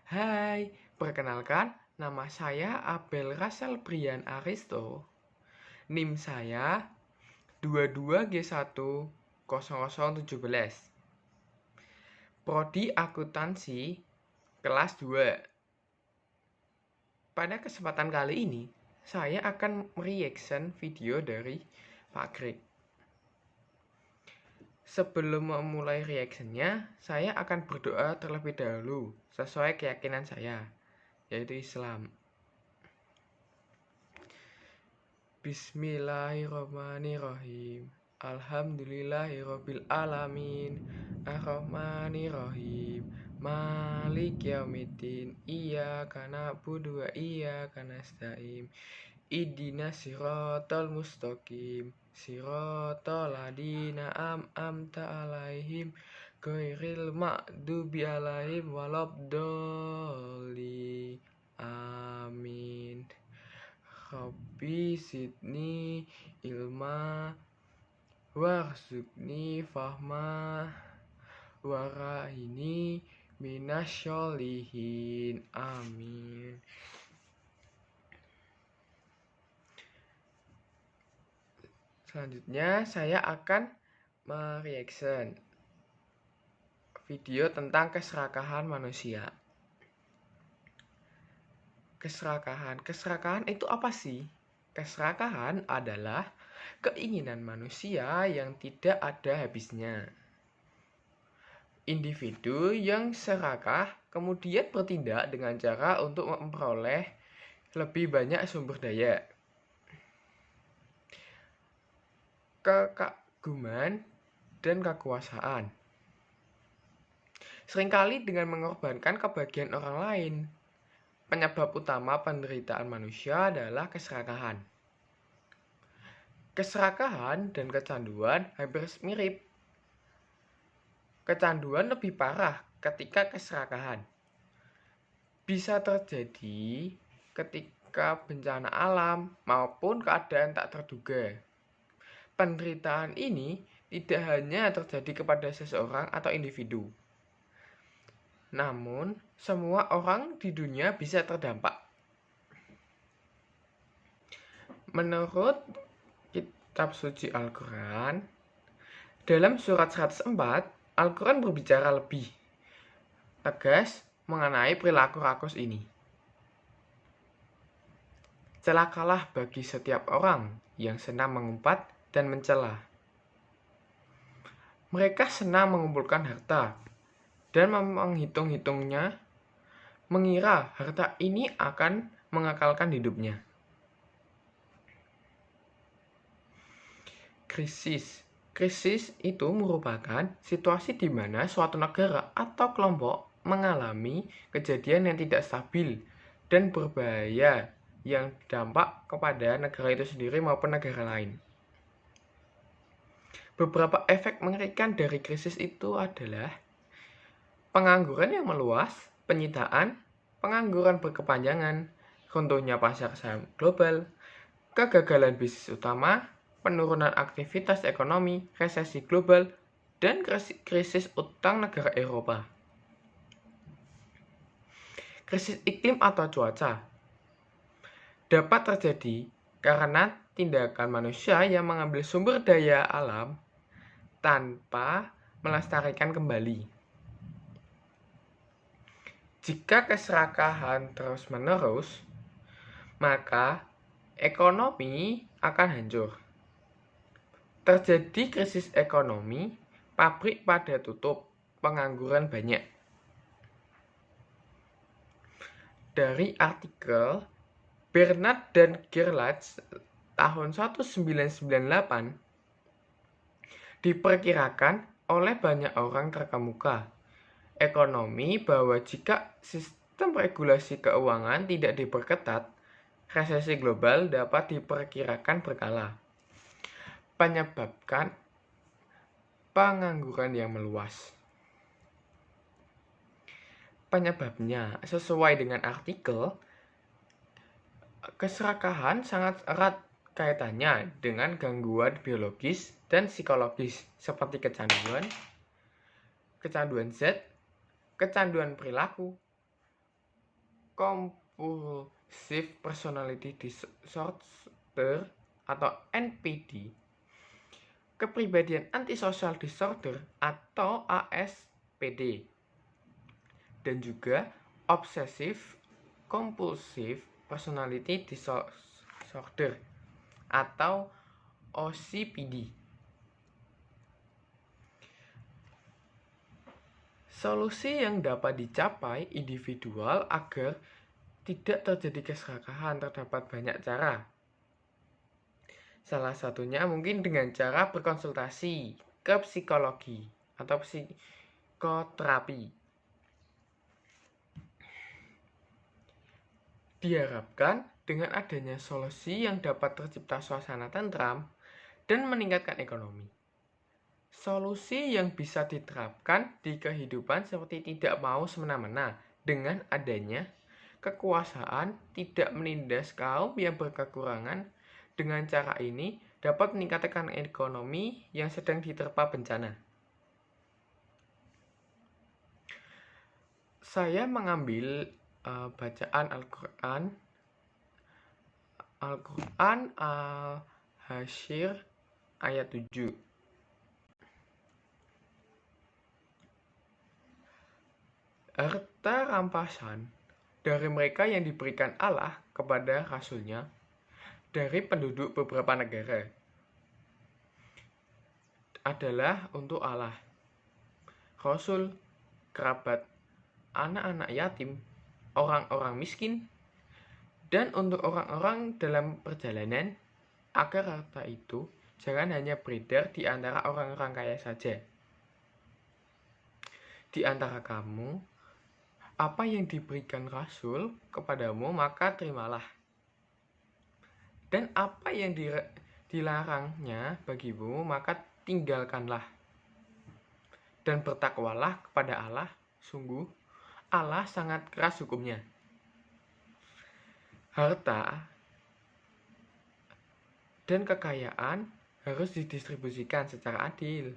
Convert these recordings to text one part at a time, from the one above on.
Hai, perkenalkan, nama saya Abel Rasel Brian Aristo. NIM saya 22G10017. Prodi Akuntansi kelas 2. Pada kesempatan kali ini, saya akan mereaction video dari Pak Greg. Sebelum memulai reactionnya, saya akan berdoa terlebih dahulu sesuai keyakinan saya, yaitu Islam. Bismillahirrahmanirrahim. Alhamdulillahirabbil alamin. Arrahmanirrahim. Malik yaumiddin. Iyyaka na'budu wa iyyaka nasta'in. Ihdinas siratal mustaqim. Siratal ladzina an'amta 'alaihim ghairil maghdubi 'alaihim waladdallin. Amin. Rabbi zidni ilma warzuqni fahma warahini minasyolihin. Amin. Selanjutnya saya akan mereaction video tentang keserakahan manusia. Keserakahan itu apa sih? Keserakahan adalah keinginan manusia yang tidak ada habisnya. Individu yang serakah kemudian bertindak dengan cara untuk memperoleh lebih banyak sumber daya, kekaguman, dan kekuasaan. Seringkali dengan mengorbankan kebahagiaan orang lain. Penyebab utama penderitaan manusia adalah keserakahan. Keserakahan dan kecanduan hampir mirip. Kecanduan lebih parah ketika keserakahan. Bisa terjadi ketika bencana alam maupun keadaan tak terduga. Penderitaan ini tidak hanya terjadi kepada seseorang atau individu, namun semua orang di dunia bisa terdampak. Menurut kitab suci Al-Quran, dalam surat 104, Al-Quran berbicara lebih tegas mengenai perilaku rakus ini. Celakalah bagi setiap orang yang senang mengumpat dan mencela. Mereka senang mengumpulkan harta dan menghitung-hitungnya, mengira harta ini akan mengekalkan hidupnya. Krisis itu merupakan situasi di mana suatu negara atau kelompok mengalami kejadian yang tidak stabil dan berbahaya yang berdampak kepada negara itu sendiri maupun negara lain. Beberapa efek mengerikan dari krisis itu adalah pengangguran yang meluas, penyitaan, pengangguran berkepanjangan, runtuhnya pasar saham global, kegagalan bisnis utama, penurunan aktivitas ekonomi, resesi global, dan krisis utang negara Eropa. Krisis iklim atau cuaca dapat terjadi karena tindakan manusia yang mengambil sumber daya alam tanpa melestarikan kembali. Jika keserakahan terus-menerus, maka ekonomi akan hancur. Terjadi krisis ekonomi, pabrik pada tutup, pengangguran banyak. Dari artikel Bernard dan Gerlach tahun 1998, diperkirakan oleh banyak orang terkemuka ekonomi bahwa jika sistem regulasi keuangan tidak diperketat, resesi global dapat diperkirakan berkala, menyebabkan pengangguran yang meluas. Penyebabnya, sesuai dengan artikel, keserakahan sangat erat kaitannya dengan gangguan biologis dan psikologis seperti kecanduan zat, kecanduan perilaku, Compulsive Personality Disorder atau NPD, kepribadian antisocial disorder atau ASPD, dan juga Obsessive Compulsive Personality Disorder atau OCPD. Solusi yang dapat dicapai individual agar tidak terjadi keserakahan terdapat banyak cara. Salah satunya mungkin dengan cara berkonsultasi ke psikologi atau psikoterapi. Diharapkan dengan adanya solusi yang dapat tercipta suasana tentram dan meningkatkan ekonomi. Solusi yang bisa diterapkan di kehidupan seperti tidak mau semena-mena dengan adanya kekuasaan tidak menindas kaum yang berkekurangan. Dengan cara ini dapat meningkatkan ekonomi yang sedang diterpa bencana. Saya mengambil bacaan Al-Quran Al-Hasyr ayat 7. Harta rampasan dari mereka yang diberikan Allah kepada Rasul-Nya dari penduduk beberapa negara adalah untuk Allah, Rasul, kerabat, anak-anak yatim, orang-orang miskin, dan untuk orang-orang dalam perjalanan, agar harta itu jangan hanya beredar di antara orang-orang kaya saja. Di antara kamu, apa yang diberikan Rasul kepadamu maka terimalah, dan apa yang dilarangnya bagimu maka tinggalkanlah, dan bertakwalah kepada Allah, sungguh Allah sangat keras hukumnya. Harta dan kekayaan harus didistribusikan secara adil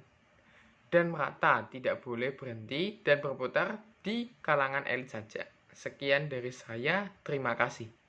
dan merata, tidak boleh berhenti dan berputar di kalangan elit saja. Sekian dari saya, terima kasih.